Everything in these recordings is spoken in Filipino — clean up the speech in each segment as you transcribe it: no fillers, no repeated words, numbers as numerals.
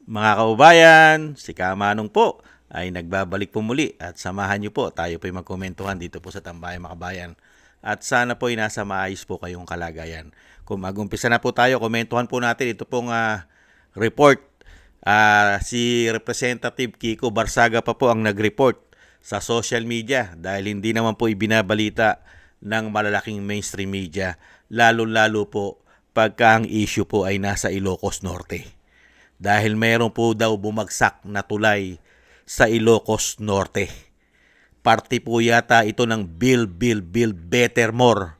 Mga kaubayan, si Kamanong po ay nagbabalik po muli at samahan niyo po tayo po ay magkomentuhan dito po sa Tambayang Makabayan. At sana po ay nasa maayos po kayong kalagayan. Kung mag-umpisa na po tayo, komentuhan po natin ito pong report. Si Representative Kiko Barsaga pa po ang nag-report sa social media dahil hindi naman po ibinabalita ng malalaking mainstream media, lalo-lalo po pagka ang issue po ay nasa Ilocos Norte. Dahil meron po daw bumagsak na tulay sa Ilocos Norte. Parte po yata ito ng Bill Better More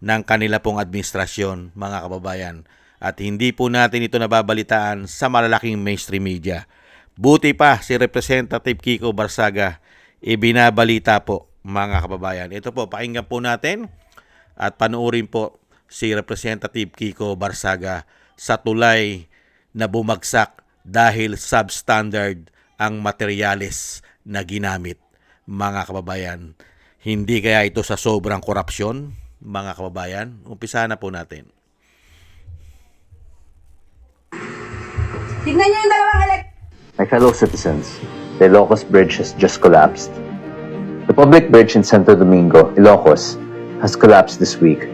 ng kanila pong administrasyon, mga kababayan. At hindi po natin ito nababalitaan sa malalaking mainstream media. Buti pa si Representative Kiko Barsaga, ibinabalita po, mga kababayan. Ito po, pakinggan po natin at panoorin po si Representative Kiko Barsaga sa tulay na bumagsak dahil substandard ang materyales na ginamit, mga kababayan. Hindi kaya ito sa sobrang korupsyon, mga kababayan? Umpisa na po natin. Tignan niyo yung dalawang My fellow citizens, the Ilocos Bridge has just collapsed. The public bridge in Santo Domingo, Ilocos, has collapsed this week,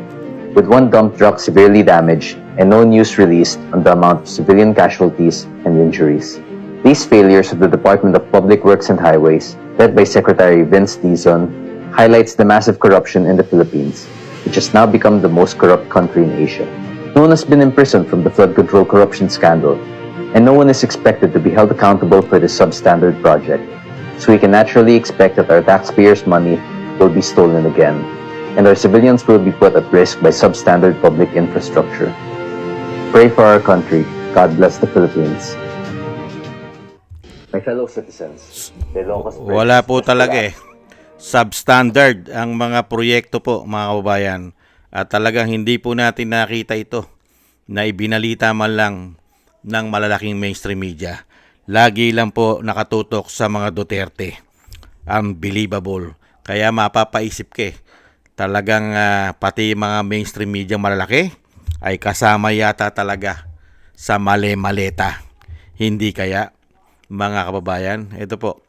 with one dump truck severely damaged and no news released on the amount of civilian casualties and injuries. These failures of the Department of Public Works and Highways, led by Secretary Vince Dizon, highlights the massive corruption in the Philippines, which has now become the most corrupt country in Asia. No one has been imprisoned from the flood control corruption scandal, and no one is expected to be held accountable for this substandard project. So we can naturally expect that our taxpayers' money will be stolen again, and our civilians will be put at risk by substandard public infrastructure. Pray for our country. God bless the Philippines. My fellow citizens, the Ilocos Bridge Wala po has talaga collapsed. Substandard ang mga proyekto po, mga kababayan. At talagang hindi po natin nakita ito na ibinalita man lang ng malalaking mainstream media. Lagi lang po nakatutok sa mga Duterte. Unbelievable. Kaya mapapaisip ka talagang pati mga mainstream media malalaki ay kasama yata talaga sa male-maleta. Hindi kaya, mga kababayan? Ito po.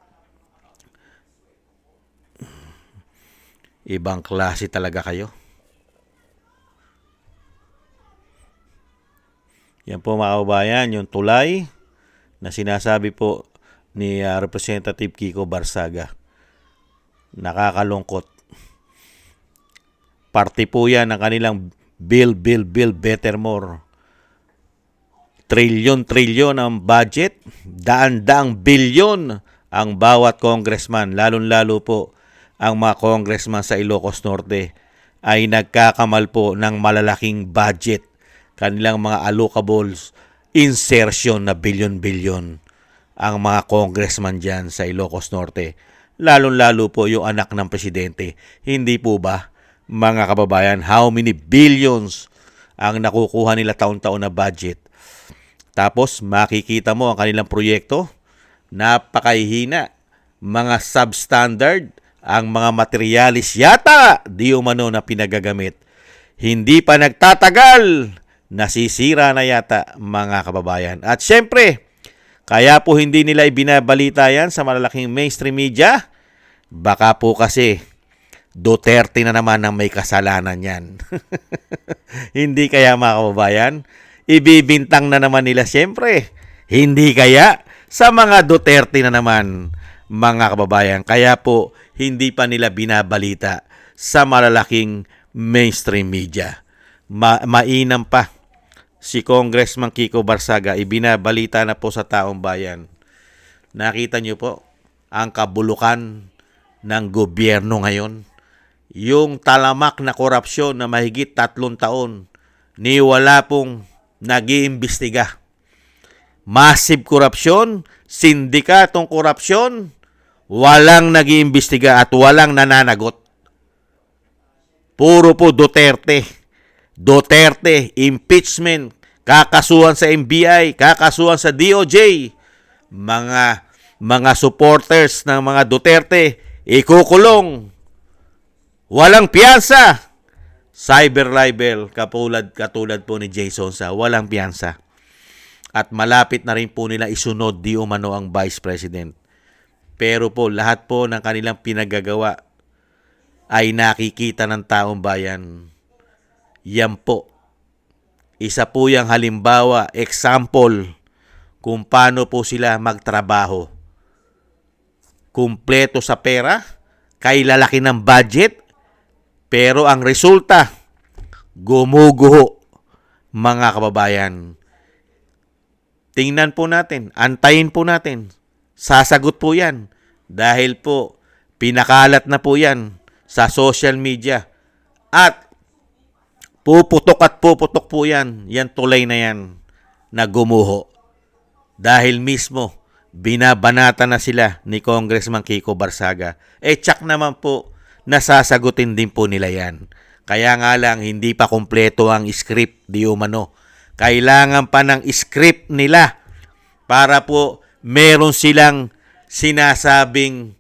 Ibang klase talaga kayo. Yan po, mga kababayan, yung tulay na sinasabi po ni Representative Kiko Barsaga. Nakakalungkot. Parte po yan ng kanilang Bill Better More. Trilyon ang budget, daan-daang bilyon ang bawat congressman, lalong-lalo po ang mga congressman sa Ilocos Norte ay nagkakamal po ng malalaking budget. Kanilang mga allocables, insertion na bilyon-bilyon ang mga congressman dyan sa Ilocos Norte. Lalong-lalo po yung anak ng presidente. Hindi po ba, mga kababayan, how many billions ang nakukuha nila taon-taon na budget? Tapos makikita mo ang kanilang proyekto, napakahina, mga substandard, ang mga materialis yata di umano na pinagagamit. Hindi pa nagtatagal, nasisira na yata, mga kababayan. At syempre, kaya po hindi nila ibinabalita yan sa malalaking mainstream media, baka po kasi Duterte na naman ang may kasalanan yan. Hindi kaya, mga kababayan? Ibibintang na naman nila siyempre. Hindi kaya sa mga Duterte na naman, mga kababayan. Kaya po hindi pa nila binabalita sa malalaking mainstream media. Mainam pa si Congressman Kiko Barsaga, ibinabalita na po sa taong bayan. Nakita niyo po ang kabulukan ng gobyerno ngayon. Yung talamak na korupsyon na mahigit 3 taon, ni wala pong nag-iimbestiga. Massive korupsyon, sindikatong korupsyon, walang nag-iimbestiga at walang nananagot. Puro po Duterte. Duterte, impeachment, kakasuhan sa NBI, kakasuhan sa DOJ. Mga supporters ng mga Duterte, ikukulong. Walang piyansa. Cyber libel, katulad po ni Jason sa walang piyansa. at malapit na rin po nila isunod di umano ang Vice President. Pero po lahat po ng kanilang pinagagawa ay nakikita ng taong bayan. Yan po. Isa po yung halimbawa, example, kung paano po sila magtrabaho. Kumpleto sa pera, kay lalaki ng budget, pero ang resulta, gumuguho, mga kababayan. Tingnan po natin, antayin po natin. Sasagot po yan. Dahil po, pinakalat na po yan sa social media. At puputok po yan. Yan tulay na yan na gumuho. Dahil mismo, binabanata na sila ni Congressman Kiko Barsaga. Tsak naman po, nasasagutin din po nila yan. Kaya nga lang, hindi pa kumpleto ang script di umano. Kailangan pa ng script nila para po meron silang sinasabing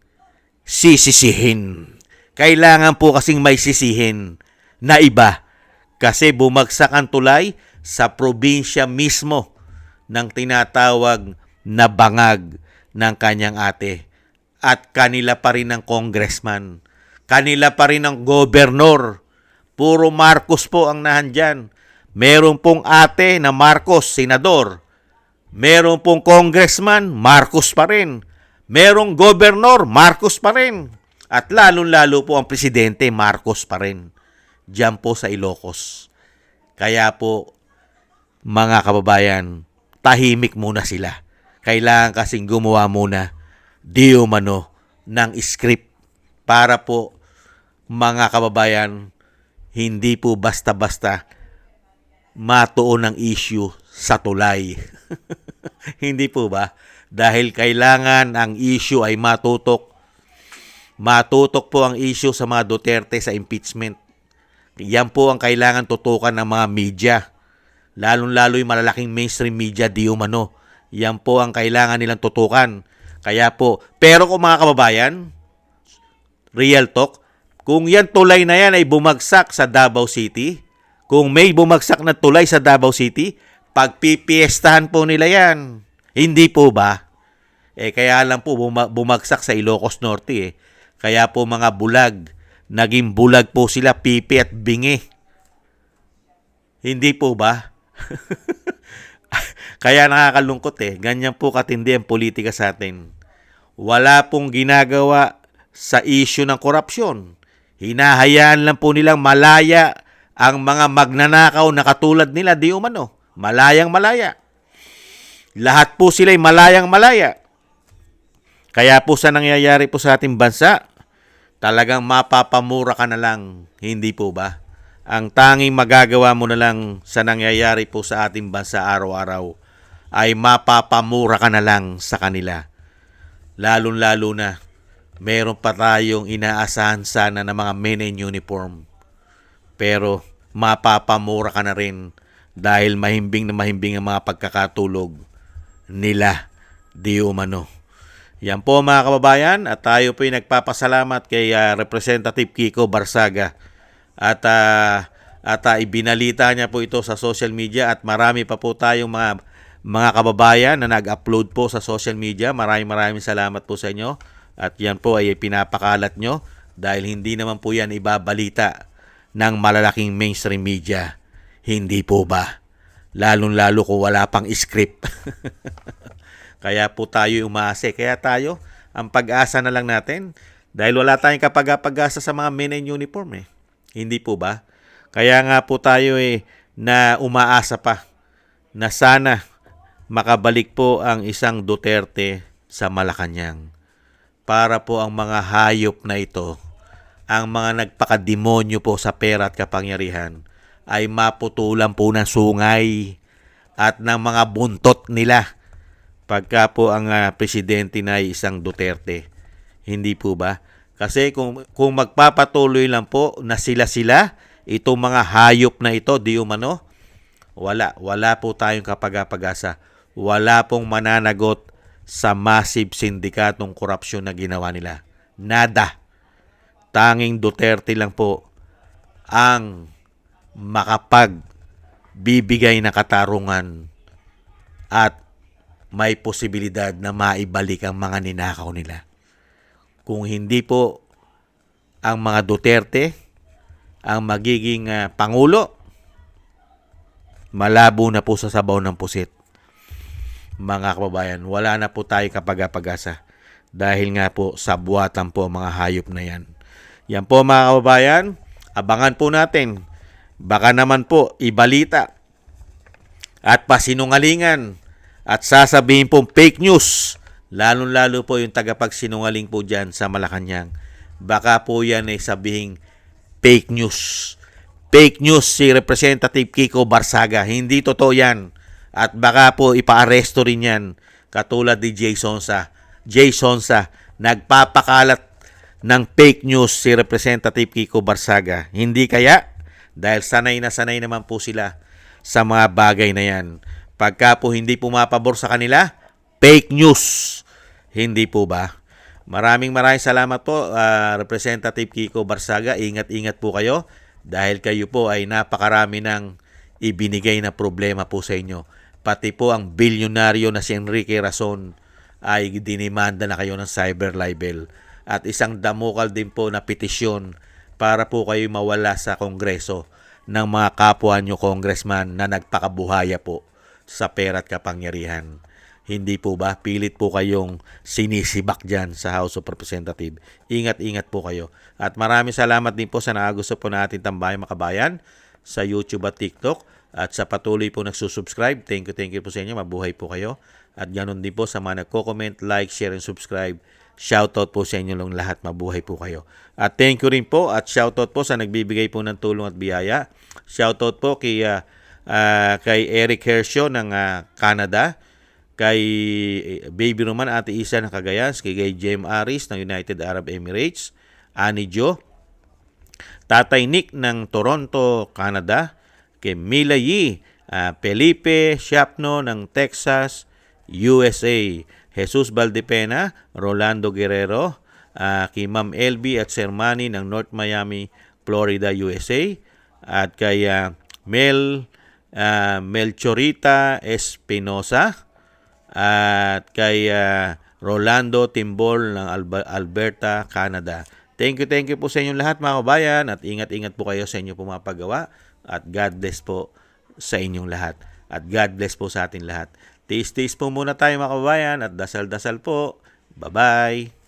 sisisihin. Kailangan po kasing may sisihin na iba kasi bumagsak ang tulay sa probinsya mismo ng tinatawag na bangag ng kanyang ate. At kanila pa rin ang congressman. Kanila pa rin ang gobernador. Puro Marcos po ang nahandyan. Meron pong ate na Marcos, senador. Meron pong congressman, Marcos pa rin. Merong gobernador, Marcos pa rin. At lalong-lalo po ang presidente, Marcos pa rin. Diyan po sa Ilocos. Kaya po, mga kababayan, tahimik muna sila. Kailangan kasing gumawa muna di umano ng script para po, mga kababayan, hindi po basta-basta matuon ang issue sa tulay. Hindi po ba? Dahil kailangan ang issue ay matutok. Matutok po ang issue sa mga Duterte sa impeachment. Yan po ang kailangan tutukan ng mga media. Lalong-lalo yung malalaking mainstream media di umano. Yan po ang kailangan nilang tutukan. Kaya po, pero kung mga kababayan, real talk, kung yan tulay na yan ay bumagsak sa Davao City, kung may bumagsak na tulay sa Davao City, pagpipiestahan po nila yan. Hindi po ba? Kaya lang po bumagsak sa Ilocos Norte eh. Kaya po mga bulag, naging bulag po sila, pipi at bingi. Hindi po ba? Kaya nakakalungkot eh. Ganyan po katindi ang politika sa atin. Wala pong ginagawa sa issue ng korupsyon. Hinahayaan lang po nilang malaya ang mga magnanakaw na katulad nila di umano. Malayang malaya. Lahat po sila'y malayang malaya. Kaya po sa nangyayari po sa ating bansa, talagang mapapamura ka na lang. Hindi po ba? Ang tanging magagawa mo na lang sa nangyayari po sa ating bansa araw-araw ay mapapamura ka na lang sa kanila. Lalong-lalo na, meron pa tayong inaasahan sana ng mga men in uniform. Pero mapapamura ka na rin dahil mahimbing na mahimbing ang mga pagkakatulog nila di umano. Yan po mga kababayan at tayo po ay nagpapasalamat kay Representative Kiko Barsaga at ibinalita niya po ito sa social media at marami pa po tayong mga kababayan na nag-upload po sa social media. Maraming salamat po sa inyo at yan po ay pinapakalat nyo dahil hindi naman po yan ibabalita ng malalaking mainstream media. Hindi po ba? Lalong-lalo kung wala pang script. Kaya po tayo umaasa. Kaya tayo, ang pag-asa na lang natin dahil wala tayong kapag-asa sa mga men in uniform eh. Hindi po ba? Kaya nga po tayo na umaasa pa na sana makabalik po ang isang Duterte sa Malacanang para po ang mga hayop na ito, ang mga nagpakademonyo po sa pera at kapangyarihan ay maputulan po ng sungay at ng mga buntot nila pagka po ang presidente na ay isang Duterte. Hindi po ba? Kasi kung magpapatuloy lang po na sila, itong mga hayop na ito, di umano, wala po tayong kapag-asa. Wala pong mananagot sa massive sindikatong korupsyon na ginawa nila. Nada. Tanging Duterte lang po ang makapagbibigay na katarungan at may posibilidad na maibalik ang mga ninakaw nila. Kung hindi po ang mga Duterte ang magiging Pangulo, malabo na po sa sabaw ng pusit. Mga kababayan, wala na po tayo kapag-pag-asa dahil nga po sabwatan po ang mga hayop na yan. Yan po mga kababayan, abangan po natin. Baka naman po ibalita at pasinungalingan at sasabihin po fake news, lalong-lalo po yung tagapagsinungaling po dyan sa Malacanang. Baka po yan ay sabihing fake news. Fake news si Representative Kiko Barsaga. Hindi totoo yan. At baka po ipaaresto rin yan. Katulad ni Jay Sonsa. Jay Sonsa, nagpapakalat ng fake news si Representative Kiko Barsaga. Hindi kaya? Dahil sanay na sanay naman po sila sa mga bagay na yan. Pagka po hindi pumapabor sa kanila, fake news. Hindi po ba? Maraming salamat po, Representative Kiko Barsaga. Ingat-ingat po kayo dahil kayo po ay napakarami ng ibinigay na problema po sa inyo. Pati po ang bilyonaryo na si Enrique Razon ay dinimanda na kayo ng cyber libel. At isang damukal din po na petisyon para po kayo mawala sa Kongreso ng mga kapwa nyo congressman na nagpakabuhaya po sa pera at kapangyarihan. Hindi po ba? Pilit po kayong sinisibak dyan sa House of Representatives. Ingat-ingat po kayo. At maraming salamat din po sa nakagusto po natin tambayang makabayan sa YouTube at TikTok. At sa patuloy po nagsusubscribe. Thank you po sa inyo. Mabuhay po kayo. At ganoon din po sa mga nagko-comment, like, share, and subscribe. Shoutout po sa inyo lang lahat. Mabuhay po kayo. At thank you rin po at shoutout po sa nagbibigay po ng tulong at biyaya. Shoutout po kay Eric Hershaw ng Canada, kay Baby Roman, Ate Isa ng Cagayan, kay Jem Aris ng United Arab Emirates, Ani Jo, Tatay Nick ng Toronto, Canada, kay Mila Yi, Felipe Siapno ng Texas, USA, Jesus Valdepena, Rolando Guerrero, kay Ma'am LB at Sir Manny ng North Miami, Florida, USA, at kay Melchorita Espinosa, at kay Rolando Timbol ng Alberta, Canada. Thank you po sa inyong lahat mga kabayan at ingat-ingat po kayo sa inyong pumapagawa at God bless po sa inyong lahat at God bless po sa atin lahat. Tiis-tiis po muna tayo mga kabayan at dasal-dasal po. Bye-bye!